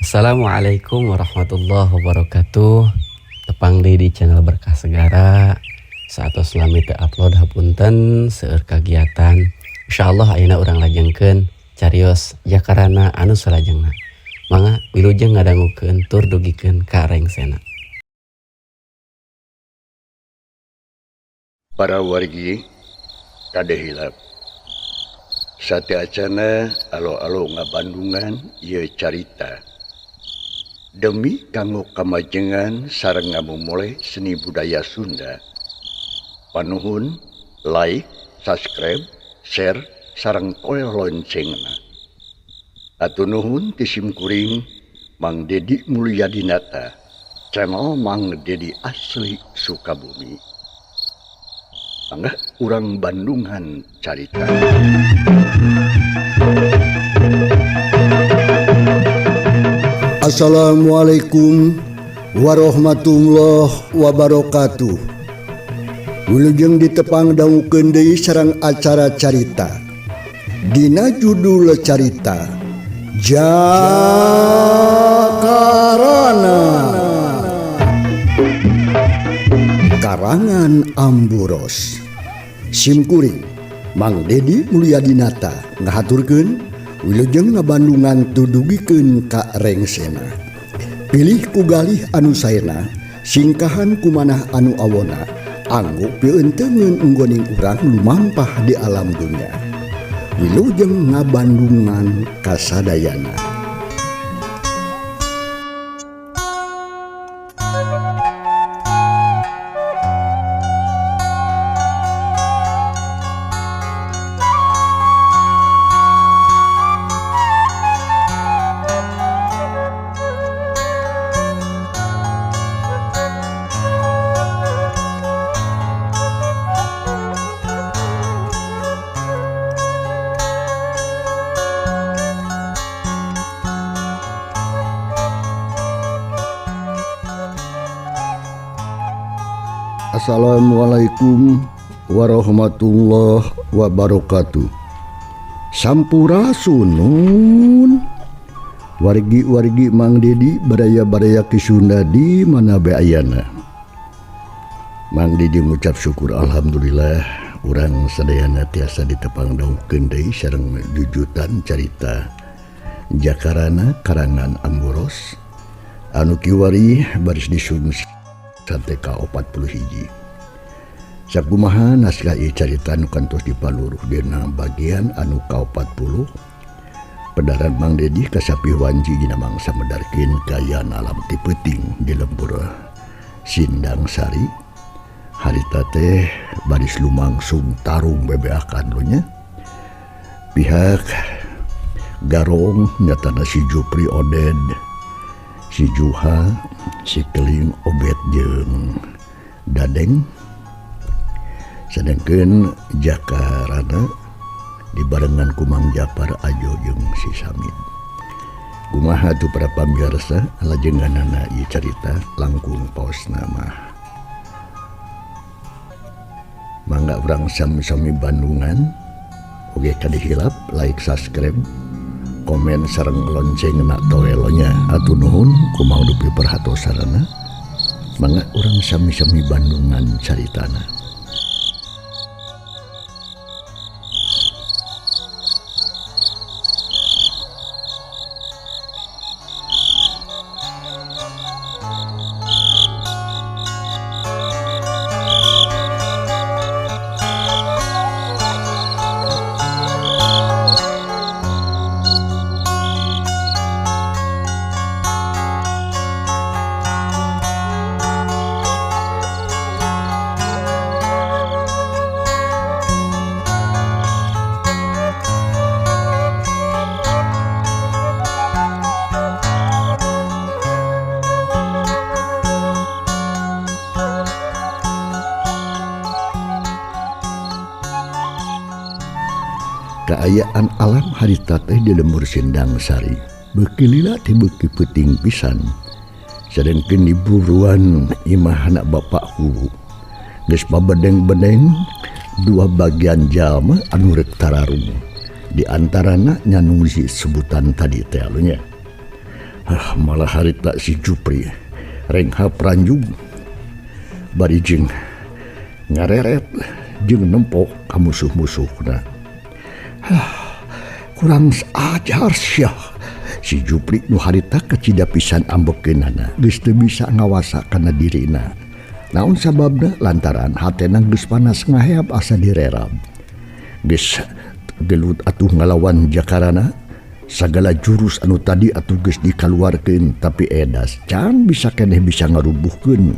Assalamualaikum warahmatullahi wabarakatuh. Tepang deui di channel Berkah Segara. Saatos lami teu upload hapunten seueur kagiatan. Insyaallah ayeuna urang lajengkeun carios jakarana anu salajengna. Mangga wilujeng ngadangukeun tur dugikeun ka rengsena. Para wargi kadehilap. Sate acana alo-alo ngabandungan ieu carita. Demi kanggo kamajengan sareng ngamumule seni budaya Sunda. Panuhun, like, subscribe, share, sareng poe loncengna. Atuh nuhun ti simkuring Mang Dedi Mulyadinata, channel Mang Dedi Asli Sukabumi. Mangga urang bandungan carita. Assalamualaikum warahmatullahi wabarakatuh. Wilujeng ditepang dangukeun deui sareng acara carita. Dina judul carita Jakarana karangan Amburos. Simkuring Mang Dedi Mulyadinata ngahaturkeun wilujeng ngabandungan tudugikeun ka rengsena. Pilih ku galih anu saena, singkahan kumanah anu awona, anggo peueunteungeun enggoning urang lumampah di alam dunya. Wilujeng ngabandungan kasadayana. Assalamualaikum warahmatullahi wabarakatuh. Sampurasunun wargi-wargi Mang Dedi baraya-baraya ki Sunda di mana be ayana. Mang Dedi ngucap syukur alhamdulillah urang sadayana tiasa ditepang daungkeun deui sareng jujutan carita Jakarana karangan Amburos anu kiwari baris disusun sampai ka 40 hiji. Sakumaha naskah ieu carita anu kantos dipaluruh dina bagian anu ka 40. Pedaran Mang Dedi kasapih wanji dina mangsa medarkeun kaayaan alam ti peuting di lembur Sindang Sari. Harita teh baris lumangsung tarung bebeakan lu nya. Pihak Garong nyatana si Jupri Oded, si Juha, si Keling Obed jeung Dadeng, sedangkeun Jakarana dibarengan ku Mang Japar Ajo jeung si Samid. Kumaha tu para pamirsa lajenganana ieu carita langkung paosna mah. Mangga urang sami-sami bandungan oge kadihilap like, subscribe, komen sareng loncengna toelonya. Atuh nuhun kumaha dupi perhatosarana. Mangga urang sami-sami bandungan caritana. Kaayaan alam harita teh di lembur Sindang Sari beuki lila ti beuki peuting pisan. Sedengkeun di buruan imah anak bapak hulu geus pabedeng-bedeng dua bagian jalma anu rek tararung. Di antarana nyanu si sebutan tadi teh alunya. Malah harita si Jupri rengha pranjung bari jeung ngareret jeung nempok ka musuh-musuhna. Kurang ajar sia si Jupri nu harita kecida pisan ambekeunana geus teu bisa ngawasa kana dirina. Naon sababna? Lantaran hatena geus panas ngaheap asa direrab. Geus gelut atuh ngalawan Jakarana. Sagala jurus anu tadi atuh geus dikaluarkeun tapi edas can bisa keneh bisa ngarubuhkeun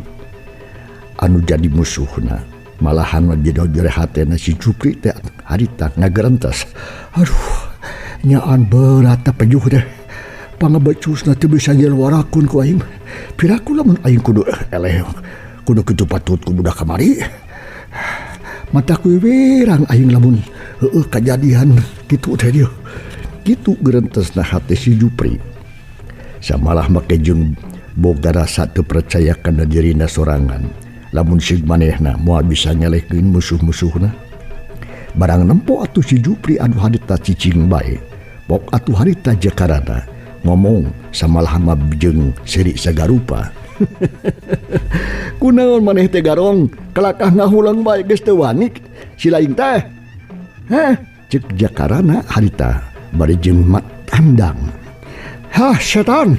anu jadi musuhna. Malahan jadi hatena si Jupri teh harita ngagerentas. Aduh, nyaan berat pejuh deh. Pangabacusna teu bisa ngeluarakeun ku aing. Piraku lamun aing kudu eleh kudu kitu patut ku budak kamari. Mataku wirang aing lamun heueuh kajadian kitu teh dieu. Gitu gerentesna hati si Jupri. Samalah make jeung boga rasa teu percaya kana dirina sorangan. Lamun sig manehna moal bisa ngelehkeun musuh-musuhna. Barang nempo atuh si Jupri anu harita cicing bae. Pok atuh harita Jakarana ngomong samalah mah jeung Seri Sagarupa. Kunaon maneh teh garong kelakah ngahulang bae geus teu wani si lain teh. Heh, cek Jakarana harita bari jeung mat tandang. Hah setan.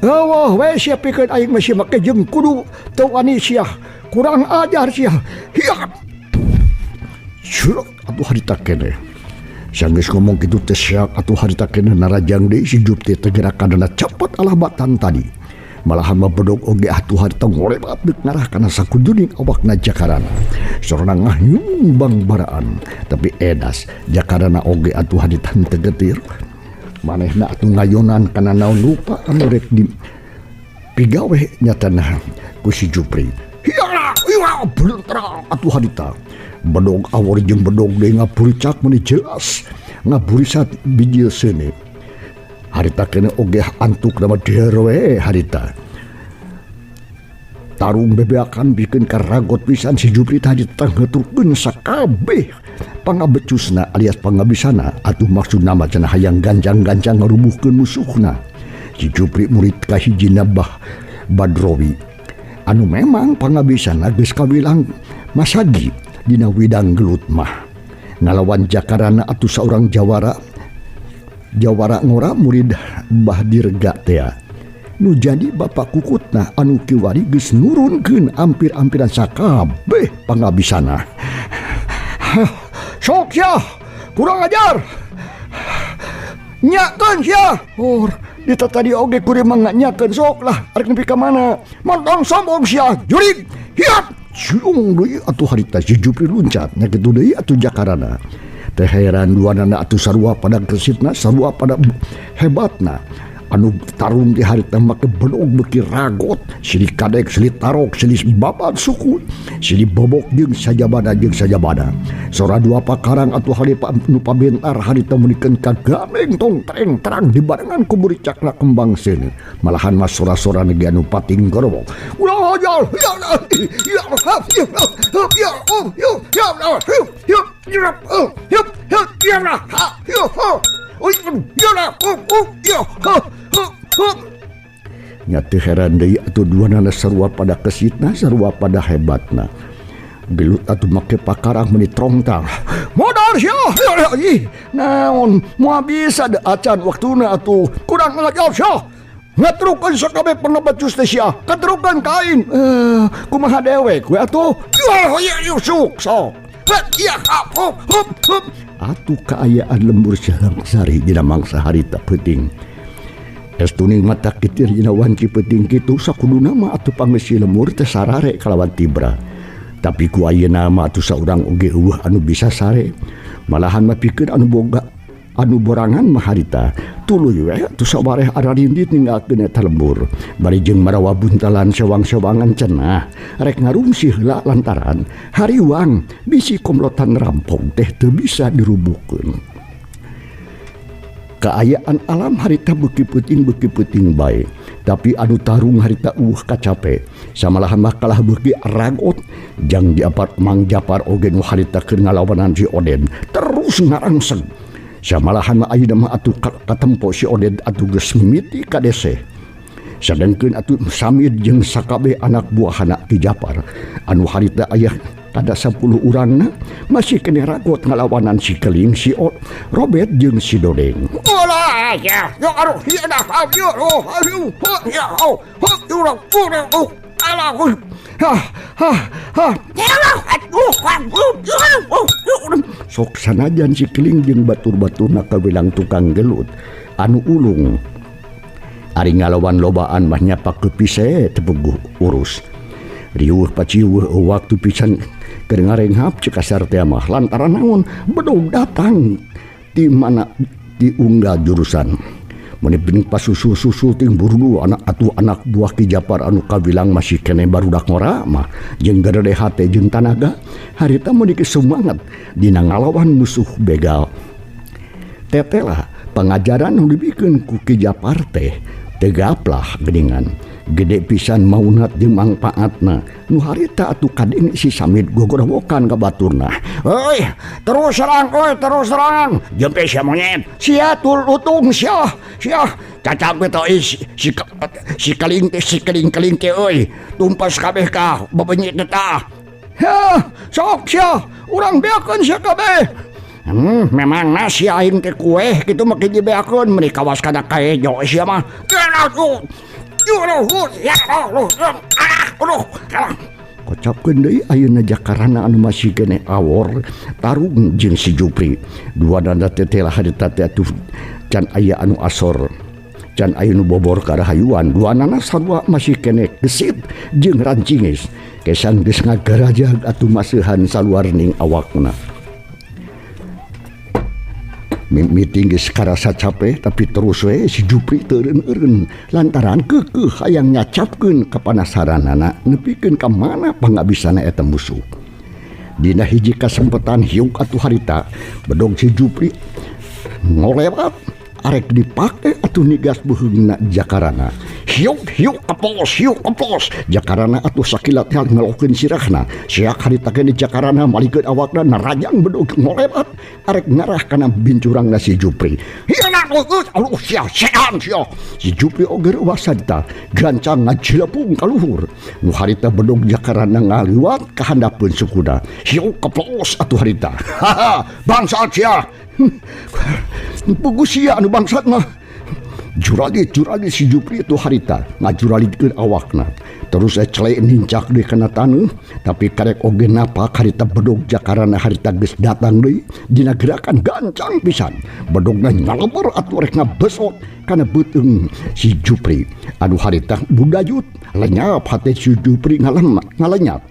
Wah we sia pikeun aing masih make jeung kudu teu wani sia. Kurang ajar sia. Hiat. Syuk atuh harita keneh. Sanggeus ngomong kitu teh sia atuh harita keneh narajang deui si Jupri teh gerakanna cepet alabatan tadi. Malahan mabedog oge atuh harita ngolebat deuk ngarah kana sakuduning awakna Jakarana. Sorona ngahyumbang baraan tapi edas Jakarana oge atuh harita teu getir. Manehna atuh ngayonan kana naon rupa anu rek di pigawe nyatana ku si Jupri. Hiya belentrang atuh harita. Bedog awor jeung bedog deui ngapuricak meni jelas. Ngaburisat bijil seuneu. Harita kene oge antuk nama derewe harita. Tarung bebeakan bikin karagot pisan si Jupri tadi tenggeturkeun sakabeh pangabecusna alias pangabisana atuh maksud nama cenah hayang gancang-gancang ngarubuhkeun musuhna. Si Jupri murid kahijina Badrowi anu memang pangabisana geus kawilang masagi dina widang gelut mah. Ngalawan Jakarana atuh saurang jawara ngora murid Mbah Dirga teh nu jadi bapak kukutna anu kiwari geus nurunkeun ampir-ampiran sakabeh pangabisana. Sok sia kurang ajar nyakeun sia dita tadi oge kuring mah nyakeun sok lah arek nepi ka mana montong sombong sia jurig hiat ciung deui atuh harita si Jupri luncat nya kitu deui atuh Jakarana. Teh heran duanana atuh sarua pada kesitna sarua pada hebatna anu tarung di harita make bedog beuki ragot silih kadek silih tarok silih babat suku silih bobok jeung sajabada sora dua pakarang atuh halipa nu pabentar harita munikeun ka gameng tong terang dibarengan ku buricakna kembang seuneu malahan mas sora-sora nege anu pating gorobok ulah ajar Nyatu heran deui atuh duanana sarua pada kesitna sarua pada hebatna. Gelut atuh make pakarang meni trongtang. Modal sia. Naon moal bisa da acan waktuna atuh kurang ngajar sia. Ngatrukeun sakabeh pangabacus teh sia. Katrukeun kain. Kumaha dewek we atuh. Yusuk sok. Atuh kaayaan lembur sareng sari dina mangsa harita peuting. Estuning mata kitir dina wanci peuting kitu sakuduna mah atuh pangeusi lemur teh sarare kalawan tibra. Tapi ku ayeuna mah atuh saurang oge eueuh anu bisa sare. Malahan mah pikeun anu boga anu borangan mah harita tuluy we atuh sabareh ararindit ninggalkeun eta lembur. Bari jeung marawa buntalan sewang-sewangan cenah rek ngarungsih heula lantaran hariwang bisi komlotan rampong teh teu bisa dirubuhkeun. Kaayaan alam harita beuki peuting bae tapi anu tarung harita kacape samalahan mah kalah beuki ragot jang diapar Mang Japar oge nu harita keur ngalawanan si Oden terus ngarangseng samalahan mah ayeuna mah atuh katempo si Oden atuh geus mimiti ka dese Sedangkan atuh Samid jeung sakabe anak buahana Ki Japar anu harita ayah kada 10 urangna masih kena ragot ngalawanan si Keling, si Robert jeung si Dodeng. Olah ya, ya aduh, ya dah, ya aduh, ya oh, sok sanajan si Keling jeung batur-baturna kawilang tukang gelut anu ulung ari ngalawan lobaan mah nyapa kepise tepuguh urus riuh paciuh waktu pisan keur ngarenghap cek kasar teh mah lantaran naon bedog datang di mana diunggah jurusan mun bening pasusul-susul ting buru anak atuh anak buah Ki Japar anu kawilang masih kene barudak ngora mah jeung gadeuh hate jeung tanaga harita mun semangat dina ngalawan musuh begal tetelah pengajaran anu dibikeun ku Ki Japar teh tegaplah geningan gede pisan maunat jeung mangpaatna nu harita atuh kadenge si Samid gogorowokan ka baturna. Euy, terus serang jempe sia monyet sia tulutung sia cacap eta si Keling teh euy tumpas kabeh ka bebenyit eta. Heh, sok sia urang beakeun sia kabeh. Memang nasi aing teh kue kitu mah kieu beakeun meuni kawas kana kaejo sia mah. Kocapkeun deui ayeuna Jakarana anu masih kene awor tarung jeung si Jupri duanana teh lah harita teh atuh can aya anu asor can aya nu bobor ka rahayuan duanana sarua masih kene gesit jeung rancingis kesan geus ngagarajag atuh maseuhan saluarning awakna. Meeting geus karasa capek tapi terus we si Jupri teu eureun lantaran keukeuh hayang nyacapkeun kapanasaranana nepikeun ka mana pangabisana eta musuh. Dina hiji kasempetan hiuk atuh harita bedog si Jupri ngolewat arek dipake atuh nigas beuheungna Jakarana. Hiuk kepos Jakarana atuh sakilat hal ngelokeun sirahna siak harita ke di Jakarana malikeun awakna narajang bedog ngolewat arek ngarah kana bincurangna si Jupri. Hiana aluh sia si Jupri oge reuas sadita gancang ngajilepung ka luhur nu harita bedog Jakarana ngaliwat ka handapeun sukuna. Hiuk kepos atuh harita. Bangsat sia. Puguh sia anu bangsat mah. Juralit si Jupri itu harita ngajuralitkeun awakna terus celek nincak deui kana taneuh tapi karek oge napa harita bedog Jakarana harita geus datang deui dina gerakan gancang pisan bedogna nyaleber atuh rek ngabesot kana beuteung si Jupri anu harita budayut lenyap hate si Jupri ngalenyap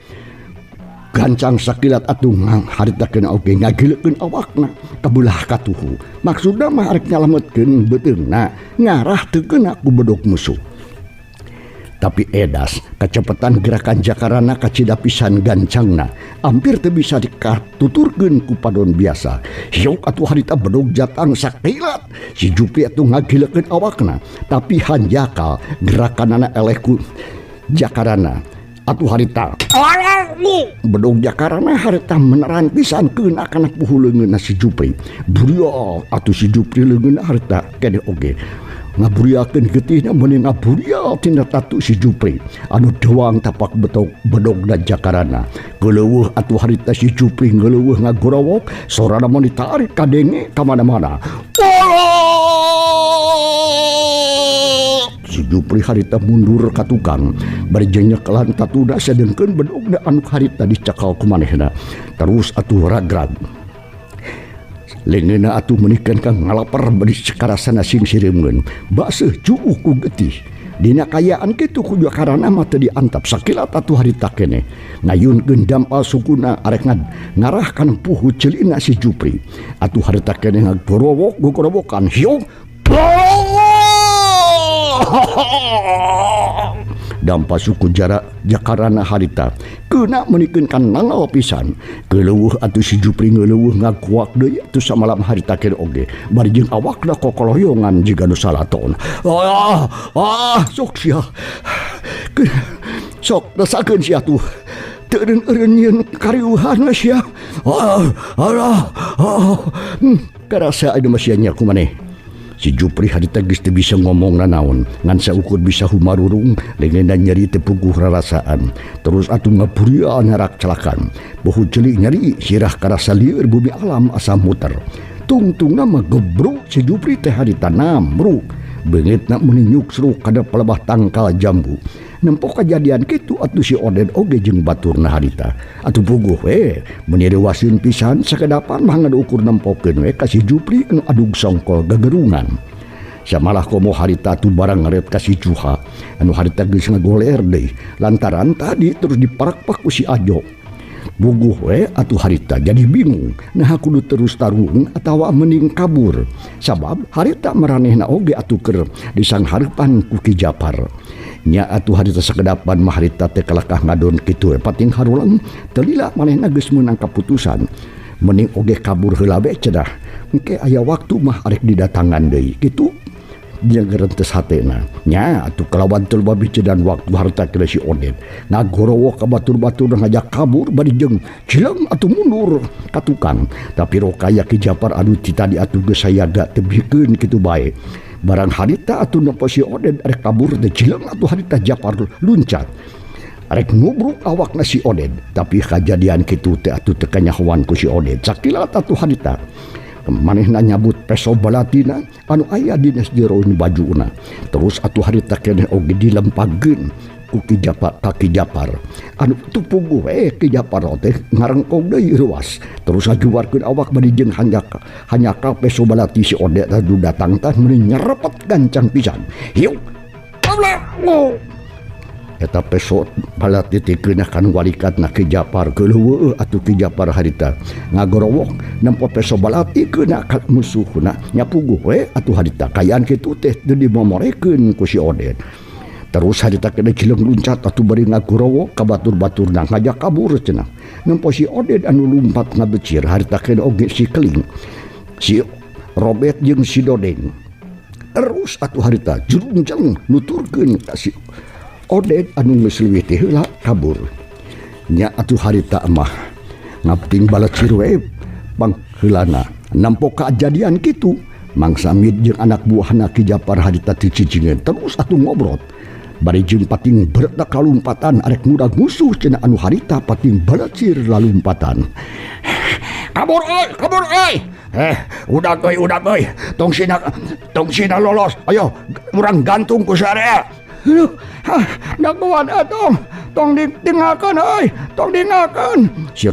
gancang sakilat atuh harita kena oge ngagileukeun awakna kabelah katuhu maksudna mah arek nyalametkeun beuteungna ngarah teu keuna ku bedog musuh. Tapi edas kecepatan gerakan Jakarana kacida pisan gancangna hampir teu bisa dikatuturkeun ku padon biasa. Hiuk atuh harita bedog jatang sakilat si Jupri atuh ngagileukeun awakna tapi hanjakal gerakanana eleh ku Jakarana atuh harita bedog Jakarana harita meneran pisan keuna kana puhu leungeunna si Jupri. Buria atuh si Jupri leungeunna harita kene oge ngaburiakeun getihna meuni ngaburia tina tatu si Jupri anu doang tapak bedogna Jakarana. Geuleuweuh atuh harita si Jupri geuleuweuh ngagorowok sorana mun ditarik kadenge ka mana-mana. Si Jupri harita mundur ka tukang bari nyekelan tatuna sedengkeun bedogna anu harita dicakal ku manehna terus atuh ragrag leungeunna atuh meunikeun ka ngalaper bari sakarasana sing sireumkeun baseuh cuuh ku getih dina kayaan kitu ku Jakarana mah teu diantap sakilat atuh harita keneh ngayunkeun dampal sukuna arek ngarah kana puhu ceulina si Jupri atuh harita keneh gogorowokan hiuk dampa suku jarak Jakarana harita keuna meunikeun kan nangal pisan geuleuweuh atuh si Jupri geuleuweuh ngakuak deui atuh samalam harita kene oge bari jeung awakna kokoloyongan jiga nu salaton. Sok sia sok rasakeun sia atuh teu eureun nyieun kariuhan sia. Karasa anu masih nya kumaneh Si Jupri harita geus teu bisa ngomong nanaon, ngan saukur bisa humarurung leungeunna nyeri teu puguh rarasaan. Terus atuh ngapuria nyarak celakan. Bohu ceuli nyeri sirah karasa lieur bumi alam asa muter. Tungtungna mah gebruk si Jupri teh harita nambruk. Beungitna meni nyuksruk kada pelebah tangkal jambu. Nempok kejadian kitu atuh si Oded oge jeung baturna harita. Atuh puguh we meni rewasieun pisan sakedapan mah ngadukur nempokeun we ka si Jupri anu adug songkol gagerungan. Samalah komo harita atuh barang ngaret ka si Juha anu harita geus ngagoler deui lantaran tadi terus diparak-pak ku si Ajo. Buguh we atuh harita jadi bingung nah kudu terus tarung atawa mending kabur sabab harita maranehna oge atuh keur disanghareupan ku Ki Japar. Nya atuh harita sakedapan mah harita teh kalakah ngadon kitu we pating harulang teu lila manehna geus meunang kaputusan mending oge kabur heula we cenah engke aya waktu mah arek didatangan deui kitu jeung geurentes hatena. Nya atuh kalawan teu babicedan waktu harta kena si Oded ngagorowo ka batur-batur ngajak kabur bari jeung cileng atuh mundur ka tukang tapi rokaya Ki Japar anu ti tadi atuh geus sayaga teu bikeun kitu bae. Barang harita atuh nempo si Oded arek kabur teh cileng atuh harita Japar luncat arek nubruk awakna si Oded tapi kajadian kitu teh atuh teu kanyahoan ku si Oded sakilat atuh harita manehna nyabut peso balatina anu aya dina jero bajuna. Terus atuh harita keneh oge dilempagkeun ku Ki Japar anu teu puguh Ki Japar teh ngarengkong deui ruas terus ngajuwarkeun awak bari jeung hanyaka peso balati si Oded anu datang teh meuni nyerepet gancang pisan. Hiu Allah eta peso balati teh keunakan walikatna Ki Japar keuleuweuh atuh Ki Japar harita ngagorowok nempo peso balati keuna ka musuhna nya puguh we atuh harita kayaan kitu teh teu dimomorekeun ku si Oded. Terus harita kena cileng luncat atuh bari ngagorowok ka batur-baturna ngajak kabur cenah. Nempo si Oded anu lumpat ngabecir harita kena oge si Keling si Robet jeung si Dodeng. Terus atuh harita jurungjang nuturkeun ka si Oded anu geus leuwih teh heula kabur. Nya atuh harita mah ngapting balacir we pangheulana nampo kajadian kitu Mang Samid jeung anak buahna Ki Japar harita teu cicingeun terus atuh ngobrol bari jeung pating berdak kalumpatan arek mudag musuh cenah anu harita pating balacir lalumpatan. Kabur euy udag euy tong sina lolos ayo urang gantung ku sarea. Dakuan tong ditinggalkan euy tong ditinggalkan. Si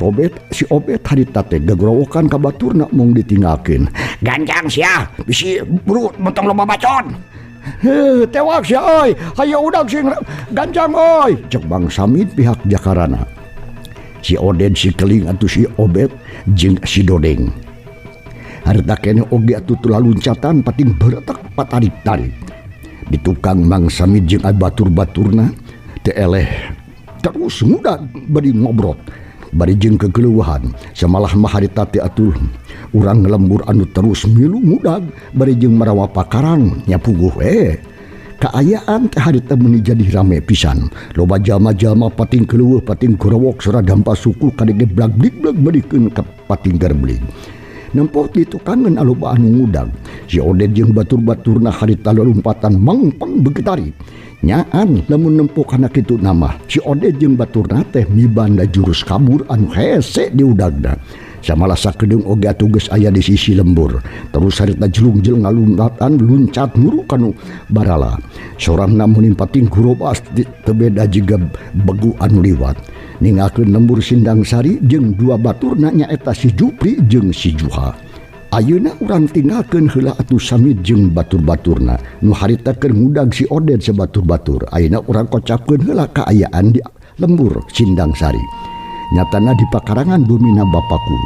Obet harita teh gagrowokan ka baturna mung ditinggalkeun. Ganjang sia bisi buru mentong loba bacon. Tewak sia euy hayu udag sing ganjang euy cek Bang Samid pihak Jakarana. Si Oded si Keling atuh si Obet jeung si Dodeng harita keneh oge atuh tula luncatan pating beretak patarik-tarik. Di tukang Mang Samid jeung batur-baturna teu eleh terus mudag bari ngobrol bari jeung kegeleuhan samalah mah harita teh atuh urang lembur anu terus milu mudag bari jeung marawa pakarang nya puguh kaayaan teh harita meuni jadi rame pisan loba jalma-jalma pating keleuweuh pating gorowok sora dampa suku kadege blag-blig badikeun ka pating gerbling. Nempo di tukangan aloba anu ngudag si Oded jeung batur-baturna harita lalumpatan mangpang begetari. Nyaan lamun nempo kana kitu nama si Oded jeung baturna teh mibanda jurus kabur anu hese di udagna. Samalah sakedeung oge atuh geus aya di sisi lembur. Terus harita jelung-jelung ngalumpatan luncat muru kanu barala. Sorangna mun pating gurobas teu beda jiga begu anu liwat. Ninggalkeun lembur Sindang Sari jeung dua baturna nyaeta si Jupri jeung si Juha. Ayeuna urang tinggalkeun heula atuh Samid jeung batur-baturna nu harita keur ngudag si Oded sabatur-batur. Ayeuna urang kocapkeun heula kaayaan di lembur Sindang Sari. Nyatana di pakarangan bumina Bapaku.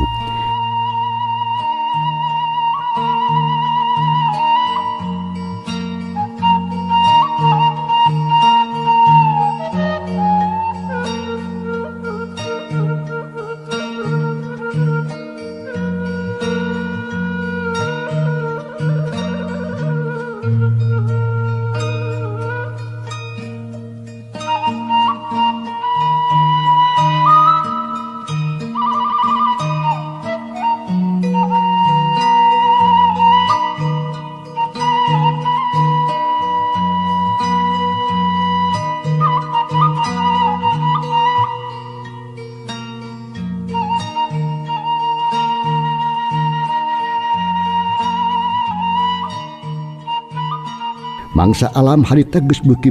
Mangsa alam harita geus beuki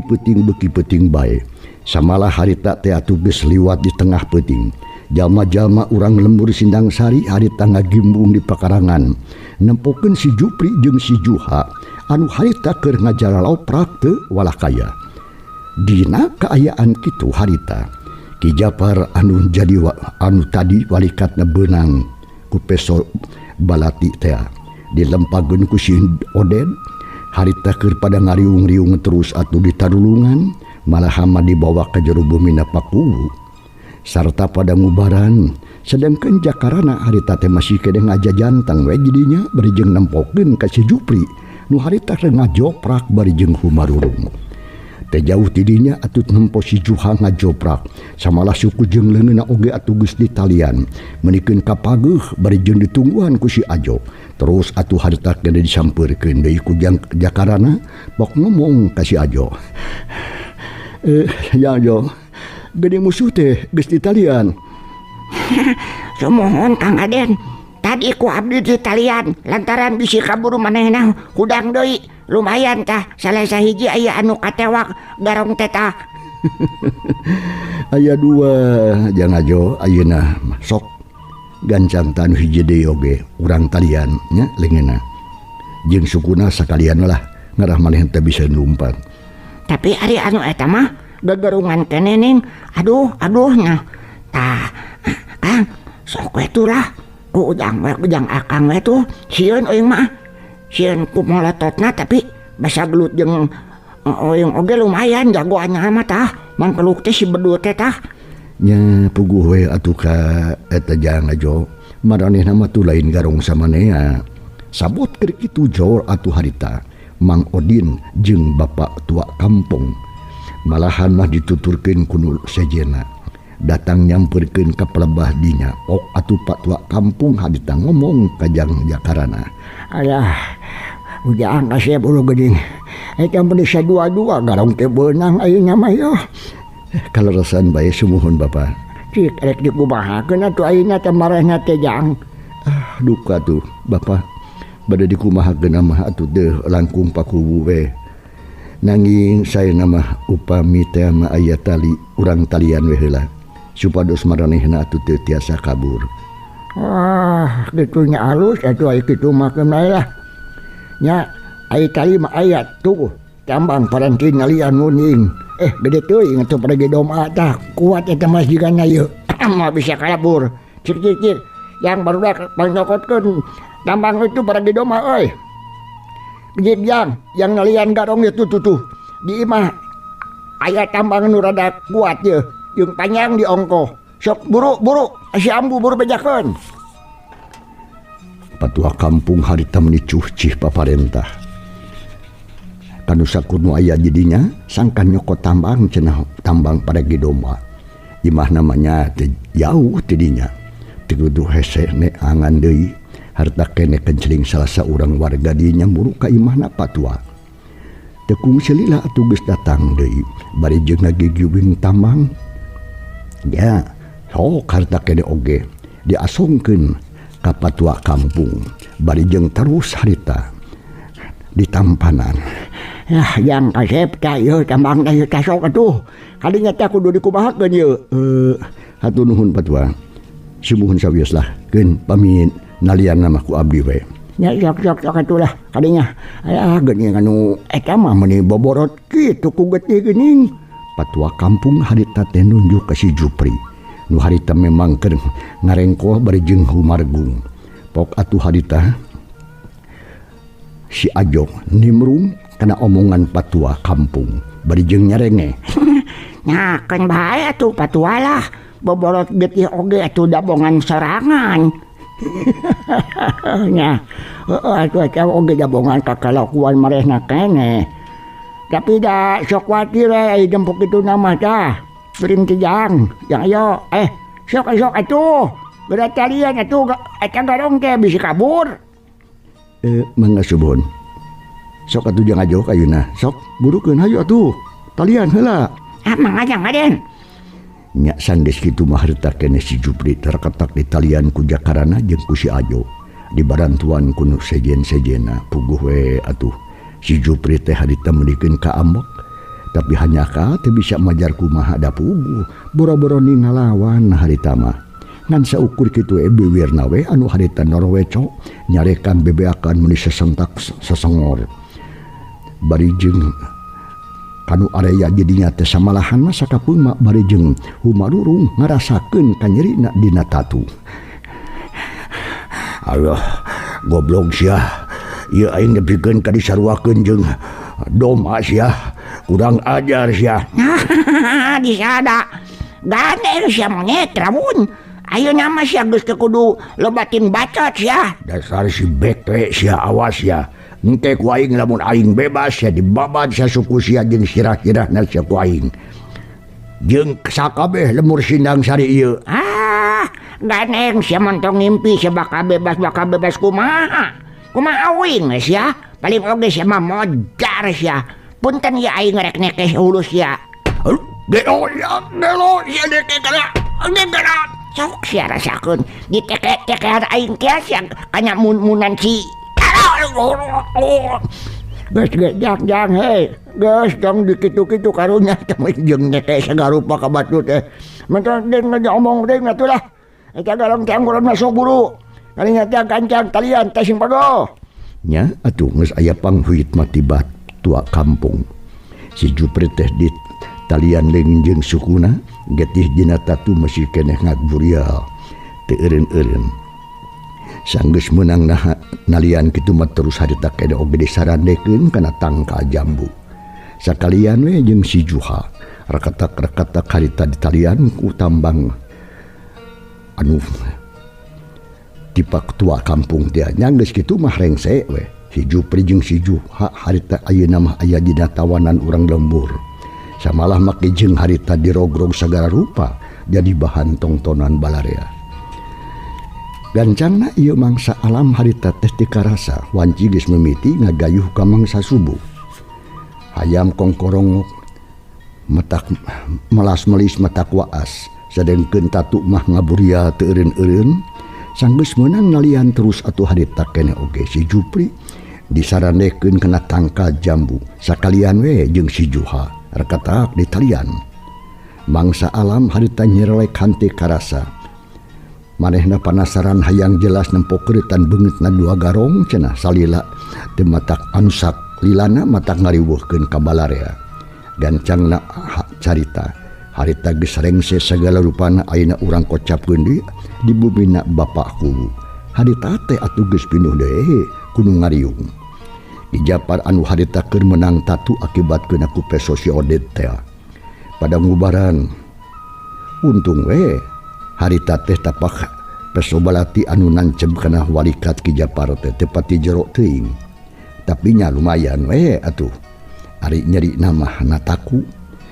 peuting bae. Samalah harita teh atuh geus liwat di tengah peuting. Jalma-jalma urang lembur Sindang Sari harita ngagimbung di pakarangan. Nempokeun si Jupri jeung si Juha anu harita keur ngajalau prak teu walah kaya. Dina kaayaan kitu harita Ki Japar anu jadi anu tadi walikatna beunang ku peso balati teh dilempageun ku si Oden. Harita keur pada ngariung-riung terus atuh ditarulungan malah hama dibawa ka jero bumi Pakuwu sarta pada ngubaran sedangkan Jakarana harita teh masih kede ngajajantang we jidinya bari jeung nempokeun ka si Jupri nu harita teh ngajoprak bari jeung Humarurung. Teh jauh tidinya atuh nempo si Juha ngajoprak samalah suku jeung leungeunna oge atuh geus ditalian menikeun kapageuh bari jeung ditungguan ku si Ajo. Terus atuh harita kede disampeurkeun deui ku Jakarana pok ngomong ka si Ajo. Ya Ajo, gede musuh teh geus ditalian. Sumohon Kang Aden. Tadi ku abdi ditalian lantaran bisi kaburu manehna hudang deui. Lumayan tah salah sahiji aya anu katewak garong teh tah. Aya dua Jang Ajo ayeuna sok gancang tanu hiji deui oge urang talian nya leungeunna. Jeung sukuna sakalian lah ngarah maneh teh bisa numpat. Tapi ari anu eta mah gegerungan keneh ning aduh nya. Tah Kang sok we turah ku ujang akang we tuh sieun euing mah. Sieun ku molototna tapi basa gelut jeung euing oge lumayan jagoannya mah tah. Mangkeluk teh si bedul teh tah. Nya puguh we atuh ka eta Jang Ajo. Maranehna mah tu lain garong samanea. Sabot keur kitu jor atuh harita Mang Odin jeung bapak tua kampung. Malahan mah dituturkeun ku nu sejena. Datang nyamperkeun ka pelebah dinya. Ok atuh pak tua kampung harita ngomong ka Jang Jakarana. Alah, ujang kasih bulu geding. Eta meni sadua-dua garong teh beunang ayeuna mah yo. Kalerasan bae sumuhun Bapak. Cik rek dikumahakeun atuh ayeuna teh marehna teh Jang. Duka tuh Bapak. Bade dikumahakeun mah atuh teh langkung Pakuwu we. Nanging saeuna mah upami teh mah aya tali urang talian we heula. Supados maranehna atuh teu tiasa kabur. Wah, kitunya halus atuh aya kitu mah keun lah. Nya aya tali mah aya tuh tambang parantin ngalian nguning. Gede teuing atuh pergi doma tah kuat eta mah jigana ieu. Mah bisa kabur. Cik yang barudak panyokotkeun tambang itu pergi doma euy. Gede yang ngalian garong itu tuh. Di imah aya tambang nu rada kuat ye, jeung panjang di ongko. Sok buru si ambu buru bejakeun. Patua kampung harita menicuh cih paparentah. Kanu sakurnu aya jidinya sangkan nyokot tambang cenah tambang paragi domba. Imah namanya jauh tidinya. Tikudu hese ne angan deui harta kene kenceling salah saurang warga dinya muru ka imahna patua. Tekung selila atuh geus datang deui bari jeung ngagigiwing tambang. Ya, sok harta kene oge diasongkeun ka patua kampung bari jeung terus harita ditampanan. Lah yang kasep tah ieu tambang teh tah sok atuh. Kadinya teh kudu dikumahakeun ieu. Hatur nuhun patua. Sumuhun sawioslah keun pami nalian nama ku abdi we. Ya sok atuh lah kadinya. Aya geuning anu eta mah meuni boborot kitu ku getih geuning. Patua kampung harita teh nunjuk ka si Jupri. Nu harita memang keur ngarengkoh bari jeung Humargung. Pok atuh harita si Ajo nimrung kana omongan patua kampung bari jeung nyarenge. Nyakeun bae atuh patua lah. Boborot getih oge atuh dabongan sorangan. Nya, atuh eta oge dabongan kakalakuan marehna kene. Tapi da sok watir aya dempuk kitu nama tah. Beuring ti Jang ayo sok atuh. Berat talian atuh eta garong teh bisa kabur. Mangga subuhun. Sok atuh Jang Ajo ayeuna. Sok burukeun hayu atuh. Talian heula. Mangga Jang Aden. Nya sanggeus kitu mah harita kene si Jupri terketak di talian ku Jakarana jeung ku si Ajo. Di barantuan ku nu sejen-sejena puguh we atuh Si Jupri teh harita mendikeun ka ambek, tapi hanya ka teu bisa majar kumaha da pugu, boro-boro ningalawan harita mah. Ngan saukur kitu bewirna we anu harita norweco nyarekan bebeakan meuni sesentak sesengor. Bari jeung kanu area jadinya teh samalahan mah sakapeung mak bari jeung humarurung ngarasakeun kanyerina dina tatu. Allah, goblok sia. Ieu aing nepikeun ka disaruakeun jeung doma sia. Kurang ajar sia. Disada. Gane sia monyet rabun. Ayeuna mah sia geus teu kudu lobatin bacot sia. Dasar si beke sia awas ya. Engke ku aing lamun aing bebas sia dibabad sia suku sia jeung sirah-sirahna sia ku aing. Jeung sakabeh lemur sindang sari ieu. Ganeng sia montong ngimpi sia bakal bebas kumaha. Kumaha awing sia. Paling oge sia mah mojar sia. Punten ya aing rek nekeh ulus ya. Gelo sia deke kana. Sok sia rasakeun diteke-teke aing kia sia kanya munan si. Geus jang hei. Geus dong dikitu-kitu karunya temen jeung neke sagarupa ka batu teh. Menton den ngomong deui atuh lah. Eta galong cangguran masuk buru. Kalinya teh kancang talian teh sing pago. Nya atuh geus aya panghuit mah tiba tua kampung. Si Jupri teh di talian leung jeung sukuna getih dina tatu masih keneh ngagburial teu eureun-eureun. Sanggeus meunang nalian kitu mah terus harita kene oge disarandekeun kana tangka jambu. Sakalian we jeung si Juha rakatak-rakatak harita di talian ku tambang anu tipak tua kampung dia nyanggeus kitu mah rengse we. Si Jupri jeung si Juha harita ayeuna mah aya dina tawanan urang lembur. Samalah make jeung harita dirogrog sagala rupa jadi bahan tongtonan balarea. Gancangna ieu mangsa alam harita teh ti karasa wanci geus mimiti ngagayuh ka mangsa subuh. Hayam kongkorong metak melas melis matak waas sadengkeun tatu mah ngaburia teu eureun-eureun. Sanggeus meunang nalian terus atuh harita keneh oge si Jupri disarandekeun kana tangka jambu sakalian we jeung si Juha rakatak di talian. Mangsa alam harita nyerelek hante karasa. Manehna panasaran hayang jelas nempokreutan beungeutna dua garong cenah salila teu matak anusak lilana matak ngariweuhkeun ka balarea. Gancangna carita harita geus rengse sagala rupana ayeuna urang kocapkeun di bumina bapakku. Harita teh atuh geus pinuh deui kudu ngariung. Di Japar anu harita keur menang tatu akibatkeun aku peso si Odet teh. Pada ngubaran untung we harita teh tapak peso balati anu nancem kana walikat ki Japar teh tepati jero teuing. Tapi nya lumayan we atuh. Ari nyeri nama nataku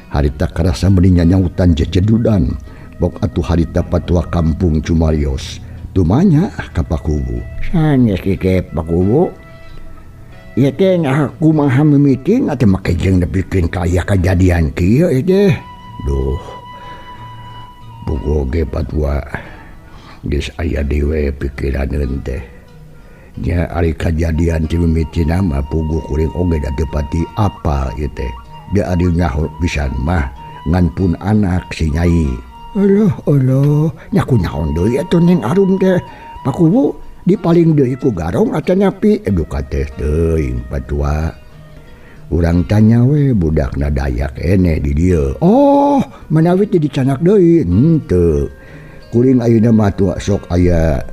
harita karasa meninya nyautan jejedudan bok atuh harita patua kampung Cumarios tumanya ka Pakubu. Sanes ki Pakubu. Ieu teh nya kumaha mimiting atuh make jeung nepikeun ka aya kajadian kieu teh. Duh. Bugo ge patua geus aya dewe pikiraneun teh. Nya ari kajadian ti mimitina mah pugu kuring oge da teu pati apal ieu teh. Dia adi nyaho pisan mah ngan pun anak si Nyai. Alah, nyaku nyaon deui atuh ning arum teh. Pakubu dipaling deui ku garong atuh nyapi Eduka teh teuing patua. Urang tanya we budakna Dayak eneh di dieu. Oh, menawi teu dicanak deui. Henteu. Kuring ayeuna mah tua sok aya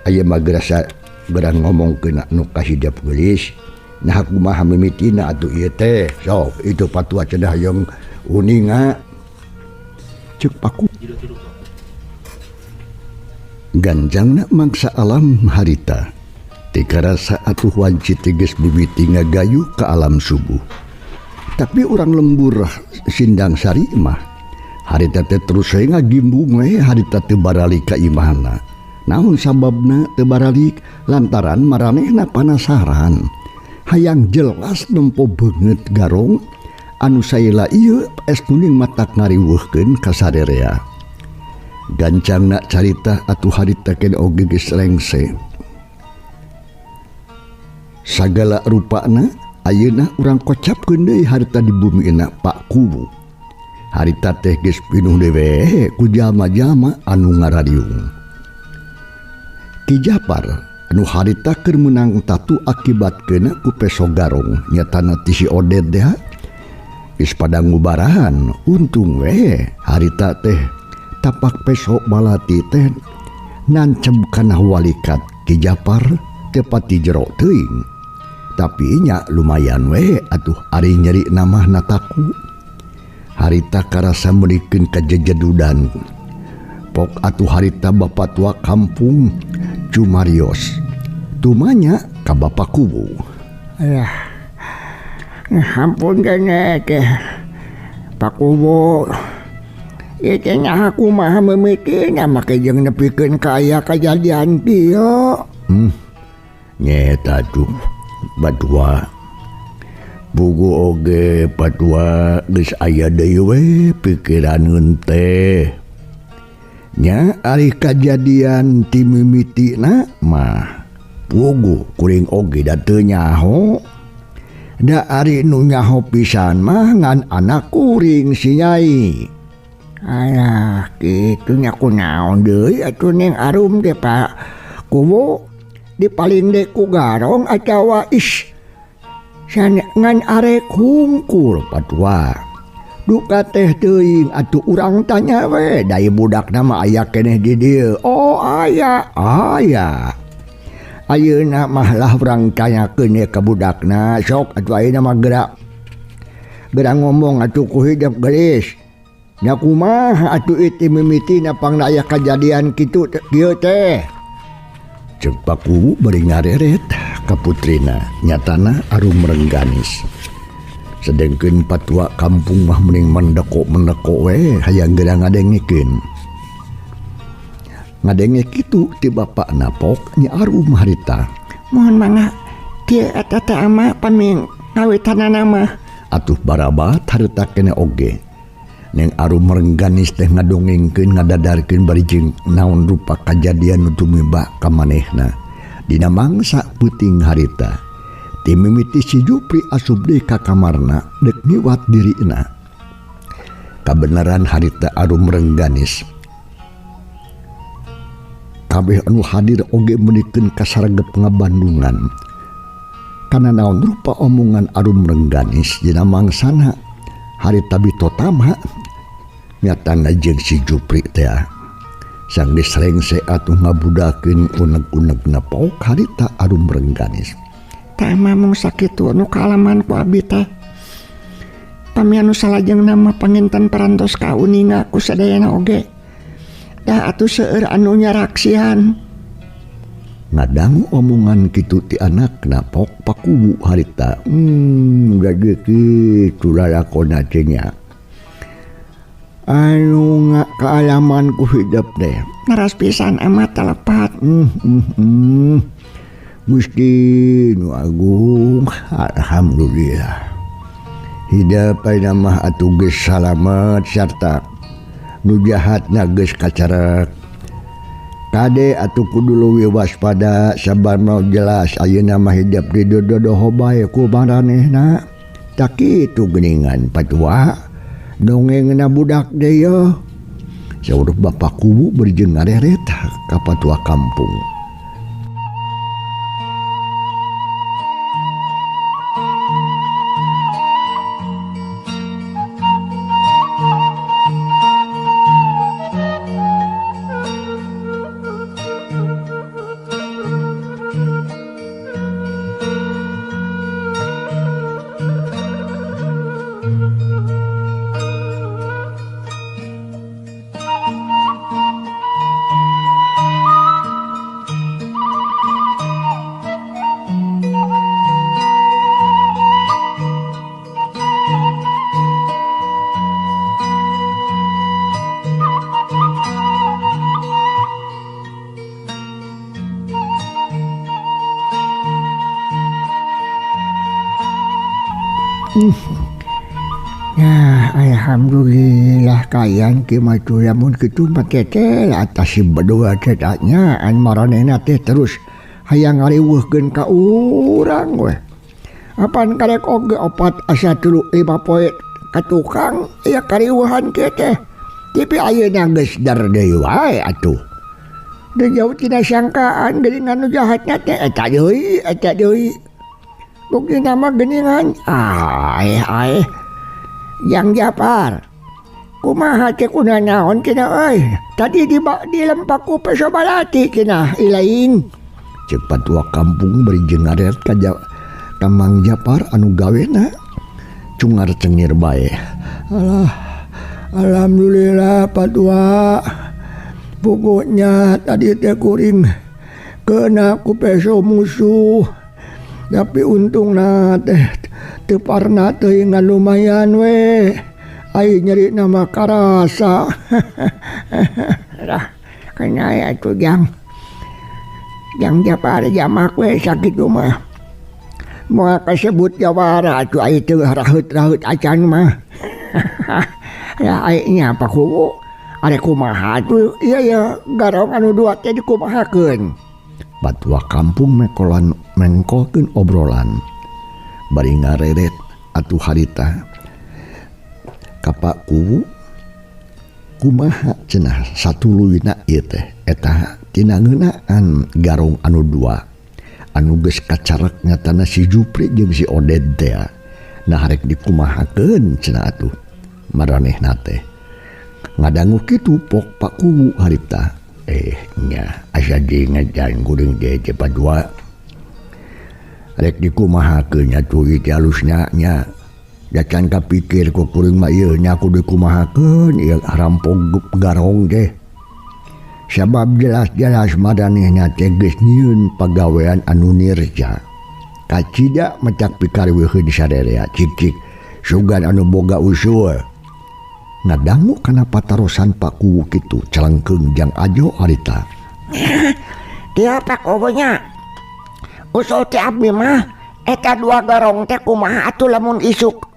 mah gerasa gerang ngomongkeun anu kahidap geulis. Nah kumaha mimitina atuh ieu teh. Sok itu patua cenah yang uninga. Ceuk Paku. Ganjangna mangsa alam harita. Tika rasa atuh wanci teges bibiti ngagayuh ke alam subuh. Tapi orang lembur sindang sari mah harita teh terus saya ngagimbung we harita teu baralik ka imahna. Naon sababna teu baralik lantaran maranehna panasaran. Hayang jelas nempo beungeut garong anu saela ieu es kuning matak ngariweuhkeun ka sadarea. Gancangna carita atuh harita keneh oge geus rengse. Sagala rupana ayeuna urang kocapkeun deui harita di bumi enak Pak Kubu. Harita teh geus pinuh dewe ku jalma-jalma anu ngarariung. Ki Japar anu harita keur menang tatu akibatkeuna ku peso garong nyatana ti si Odet teh geus pada ngubarahan. Untung we harita teh tapak peso balati teh nancem kana walikat Ki Japar tepati jero teuing. Tapi nya lumayan we atuh ari nyeri namahna taku. Harita karasa meulikeun ka jejedudan. Pok atuh harita bapak tua kampung Cumarios tumanya ka Bapak Kubu. Alah, ampun kene teh Pak Kubu. Itu nya aku mah memikirna make jeung nepikeun ka aya kajadian kieu. Nyeta tuh Batua. Bugu oge Batua geus aya deui we pikiraneun teh. Nya ari kajadian ti mimitina mah pugu kuring oge da teu nyaho. Da ari nu nyaho pisan mah ngan anak kuring si Nyai. Alah, kitu nya kunaon deui atuh Neng Arum teh Pak Kubu dipalinde ku garong atawa ngan arek hungkul Batua. Duka teh teuing atuh urang tanya we daya budak nama aya keneh di dieu. Oh aya. Ayeuna mah lah urang tanyakeun ka budakna sok atuh ayeuna mah geura ngomong atuh ku hidup gelis. Nya kumaha atuh iti mimitina pangna aya kajadian kitu kieu teh. Ceuk Pak Kubu bari ngareret ka putrina nyatana Arum Rengganis. Sedengkeun patua kampung mah mending mendeko we hayang geura ngadengikeun. Ngadenge kitu ti bapakna Pok nya Arum harita. Mohon mangga kieu eta teh ama paming ngawitanana mah. Atuh barabat harita kene oge. Neng Arum Rengganis teh ngadongengkeun ngadadarkeun bari jeung naon rupa kajadian nu tumiba ka manehna. Dina mangsa peuting harita ti mimiti si Jupri asup deui ka kamarna dek niwat dirina. Kabeneran harita Arum Rengganis. Kabeh anu hadir oge meunikeun kasaragep ngabandungan. Kana naon rupa omongan Arum Rengganis dina mangsana harita bitotama nyatana jeung si Jupri teh sang disrengse atuh ngabudakeun uneg-unegna Pok harita Arum Rengganis. Tah mamung sakitu nu kaalaman ku abi teh. Pami anu salajeng nama panginten parantos kauninga ku sadayana oge. Da atuh seueur anu nyaraksian. Ngadangu omongan kitu ti anakna Pok Pak Kubu harita. Jadi kitu lalakonna teh nya. Anu kaalaman ku hidup deh. Naras pisan amat telepat. Gusti nu agung alhamdulillah. Hidup ayeuna mah atuh geus salamet sarta nu jahatna geus kacarak. Kade atuh kudu leuwih waspada sabar mau jelas ayeuna mah hidup di dodoho bae ku maranehna. Tak kitu geuningan Patua. Dongengna budak deui yo. Saureuh Bapak Kubu beri jeung ngareret ka Patua kampung. Ya alhamdulillah kayan ki matu lamun kitu mah teh atas si berdua teh nyaan maranehna teh terus hayang ngariweuhkeun ka urang we. Apan karek oge 4 asa 3 5 poe ka tukang aya kariuhan kieu teh. Tapi ayeuna geus dar deui wae atuh. Da jauh tina sangkaan geuningan nu jahatna teh eta deui. Bukti nama geuningan. Ae. Yang Japar. Kumaha cek una naon kina euy. Tadi dilempak ku peso balati kina ilaing. Cek patua kampung beri jengaret ka Mang Japar anu gawena cungar cengir bae. Alhamdulillah patua. Pokoknya tadi teh kuring kena ku peso musuh. Tapi untungna teh teu parna teuing lumayan we. Ai nyeri nama karasa. Lah kana aya tuh Jang Japar jamak we sakitu mah. Moal kasebut jawara atuh ai teu raheut-raheut acan mah. Ya ai nya apa ku are kumaha tuh ieu garong anu dua teh dikumahakeun. Patua kampung mengkolkeun obrolan bari ngareret atuh harita ka Pak Kuwu kumaha cenah satuluyna ieu teh eta tina ngeunaan garong anu dua anu geus kacarek nyatana si Jupri jeung si Oded teh nah harek dikumahakeun cenah atuh maranehna teh ngadangu kitu pok Pak Kuwu harita nya asa di ngajan kuring ge cepadua rek dikumahakeun atuh ieu teh halusna nya da can kapikir ku kuring mah ieu nya kudu dikumahakeun ieu rampog garong teh sabab jelas-jelas maranehna teh geus nyieun pagawean anu nirja kacida mecak pikareuweun sadarea cik sugan anu boga usul ngadangu kana patarosan Pak Kuwu kitu celengkeung Jang Ajo harita. Dia Pak Kuwunya usul teh abdi mah eta 2 garong teh kumaha atuh lamun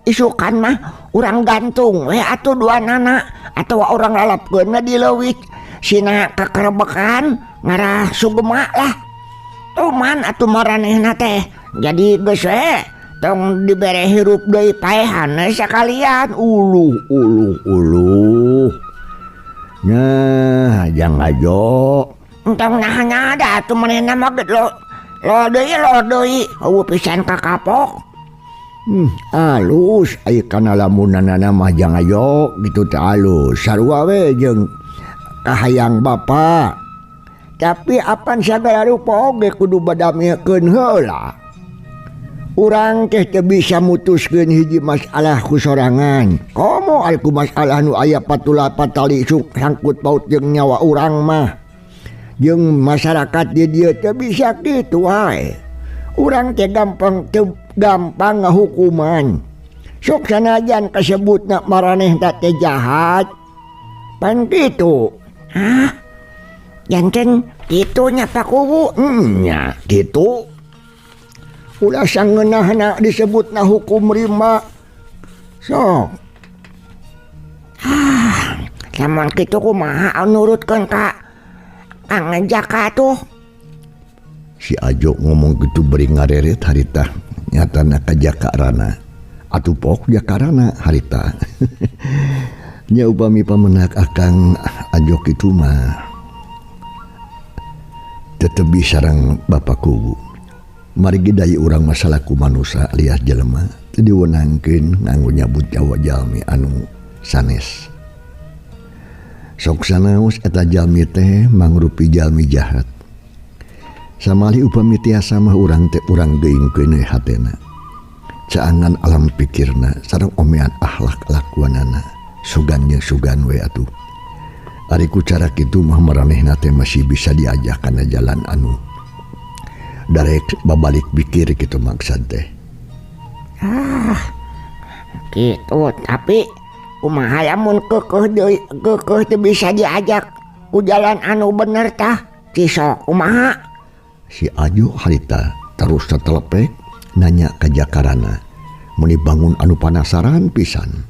isukan mah urang gantung we atuh 2 nana atawa urang lalapkeun di leuwih sina kakerebekan ngarah sugema lah. Tuman atuh maranehna teh jadi geus we tong dibere hirup deui paehan sakalian uluh nah Jang Ajo entong nahnya ada atuh manehna mah geus lo deui eueuh pisan ka kapok. Alus aya kana lamunana mah Jang Ajo gitu teh alus sarua we jeung kahayang bapa tapi apan sagala rupa oge kudu badamiekeun heula. Urang teh teu bisa mutuskeun hiji masalah ku sorangan. Komo ari ku masalah nu aya patula patali sangkut paut jeung nyawa urang mah. Jeung masyarakat di dieu teu bisa kitu wae. Urang teh gampang ngahukuman. Sok sanajan kasebutna maranehna teh jahat. Pan kitu. Janten kitu nya Pak Kuwu. Nya kitu. Ulah sangeunahna disebutna hukum rimba. Sok. Lamun kitu kumaha nurutkeun ka Kang Jaka tuh. Si Ajo ngomong gitu beri ngareret harita nyatana ka Jakarana atuh pok Jakarana harita. Nya upami pamenak akang Ajo kitu mah tetebi sareng Bapak Kuwu. Marigi daya urang masalah ku manusia alias jelema teu diweunangkeun nganggo nyabut nyawa jalmi anu sanes. Sok sanaos eta jalmi teh mangrupi jalmi jahat. Samali upami tiasa mah urang teh urang geuingkeun we hatena. Caangan alam pikirna sareng omean akhlak lakuanana sugan jeung sugan we atuh. Ari ku cara kitu mah maranehna teh masih bisa diajak kana jalan anu darek babalik pikir gitu maksud teh. Gitu tapi kumaha lamun keukeuh teu bisa diajak ku jalan anu bener tah cisok kumaha. Si Ajo harita terus tetelepek nanya ka Jakarana muni bangun anu panasaran pisan.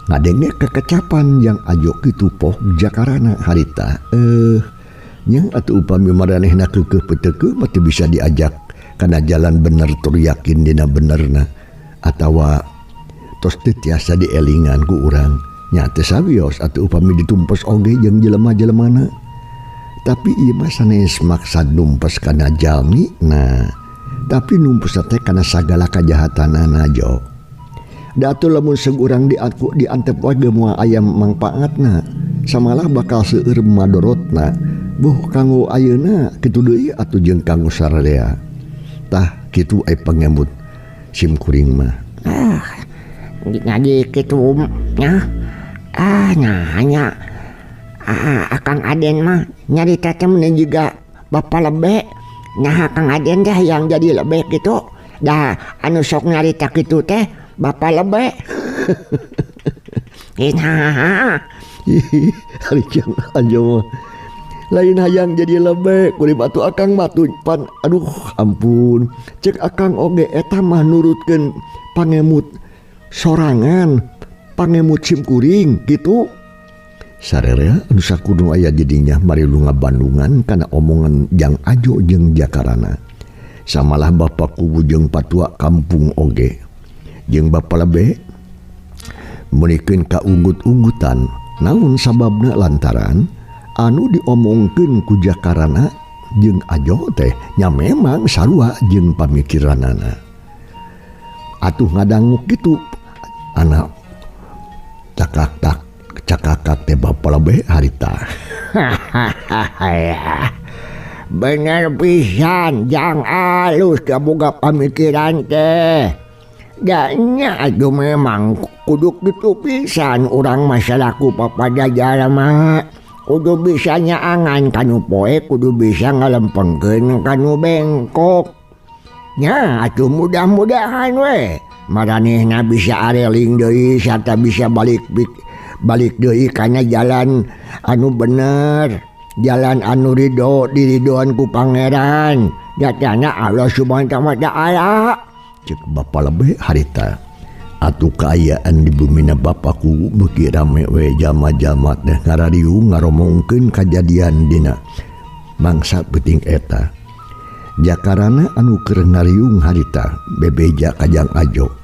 Ngadenge kekecapan Jang Ajo kitu poh Jakarana harita nya atuh upami maranehna keukeuh peteukeun mah teu bisa diajak karena jalan bener tur yakin dina benerna atawa tos teu tiasa dielingan ku urang nya teu sawios atuh upami ditumpes oge jeung jelema-jelemana. Tapi ieu mah sanes maksad numpes kana jalmi nah tapi numpes teh kana sagala kajahatanana jo. Da atuh lamun seurang diantep wae moal aya mangpaatna samalah bakal seueur madorotna. Buh kanggo ayeuna kitu deui atuh jeung kanggo sararea. Tah kitu aya pangemut sim kuring mah. Ngaji kitu nya. Nya. Akang Aden mah nyarita teh mun juga Bapa Lebe. Nah Kang Aden teh yang jadi lebe gitu. Dah anu sok nyarita kitu teh Bapa Lebe. Nah. Ari jang aja lain hayang jadi lebe kuring batu akang matu pan aduh ampun cek akang oge eta mah nurutkeun pangemut sorangan pangemut sim kuring gitu sararea anu sakudu aya jadinya mari lu ngabandungan kana omongan Jang Ajo jeung Jakarana samalah bapa kubu jeung patua kampung oge jeung Bapa Lebe munikeun kaunggut-unggutan namun sababna lantaran anu diomongkeun ku Jakarana jeung Ajo teh nya memang sarua jeung pamikiranana. Atuh ngadangu kitu anak cakak teh Bapa Lebe harita. Bener pisan Jang alus kaboga pamikiran teh. Nya atuh memang kudu kitu pisan urang masalahku papadajal mah. Kudu bisa nyaangan kanu poe kudu bisa ngalempengkeun kanu bengkok. Nya atuh mudah-mudahan we maranehna bisa areling deui sarta bisa balik deui kana jalan anu bener, jalan anu ridho diridoan ku Pangeran. Jatana Allah Subhanahu wa taala. Cek Bapa Lebe harita. Atuh kaayaan di bumina bapaku beuki rame we jama-jama teh ngarariung ngaromongkeun kajadian dina mangsa peuting eta. Jakarana anu keur ngariung harita bebeja ka Jang Ajo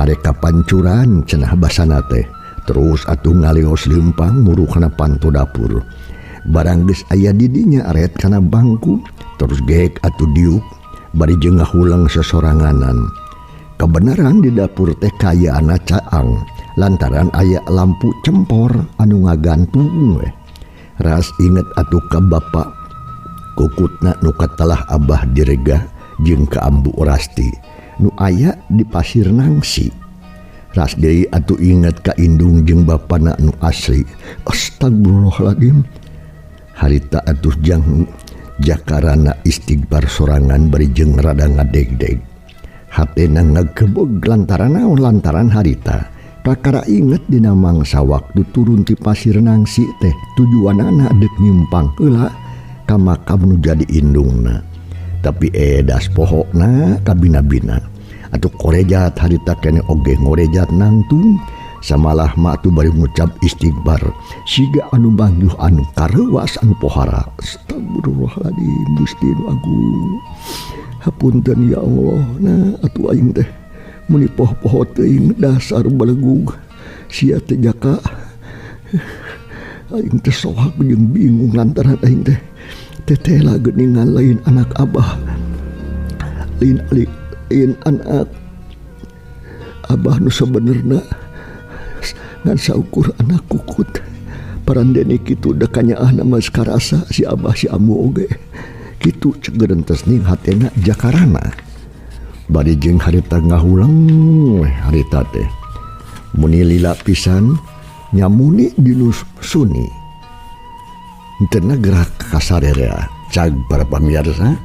are kapancuran cenah basana teh terus atuh ngaleos leumpang muruhna panto dapur. Barang geus aya di dinya aret kana bangku terus geek atuh diuk bari jeung ngahulang sesoranganan. Kebenaran di dapur teh kaya anak caang lantaran aya lampu cempor anu ngagantung we. Ras inget atuh ka bapa kukutna nu katalah abah direga jeung ka ambu Rasti nu aya di Pasir Nangsi. Ras deui atuh inget ka indung jeung bapana nu asli. Astagfirullahaladzim. Harita atuh Jang Jakarana istighfar sorangan bari jeung rada ngadeg-deg. Hatena ngagebeg lantaran naon lantaran harita kakara inget dina mangsa waktu turun ti Pasir Nangsi teh tujuanana dek nyimpang heula ka makam nu jadi indungna tapi edas pohokna kabina-bina atuh korejat harita kene oge ngorejat nangtung samalah mak tu bari ngucap istighfar siga anu bangjuh anu kareuwas anu pohara. Astagfirullahaladzim Gusti nu agung. Hapunten ya Allah nah atuh aing teh muni poho-poho teuing dasar balegug sia teh Jaka aing teh soak jeung bingung lantaran aing teh tetela geuningan lain anak abah lain anak abah nu sabenerna ngan saukur anak kukut parandene kitu da kanyaahna mas karasa si abah si amu oge kitu cegerentes ning hatena Jakarana. Bari jeung harita ngahulang harita teh muni lila pisan nyamuni dinu suni teu gerak kasararea. Cag para pamirsa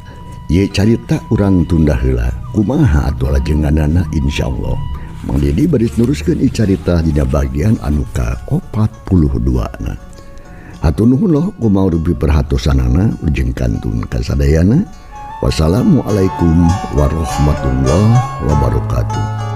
ieu carita urang tunda heula kumaha atuh lajenganana insyaallah Mang Dedi bari neruskeun ieu carita dina bagian anu ka-42 na. Hatur nuhun loh kumaha rupi perhatosanana jeung kantun kasadayana. Wassalamualaikum warahmatullahi wabarakatuh.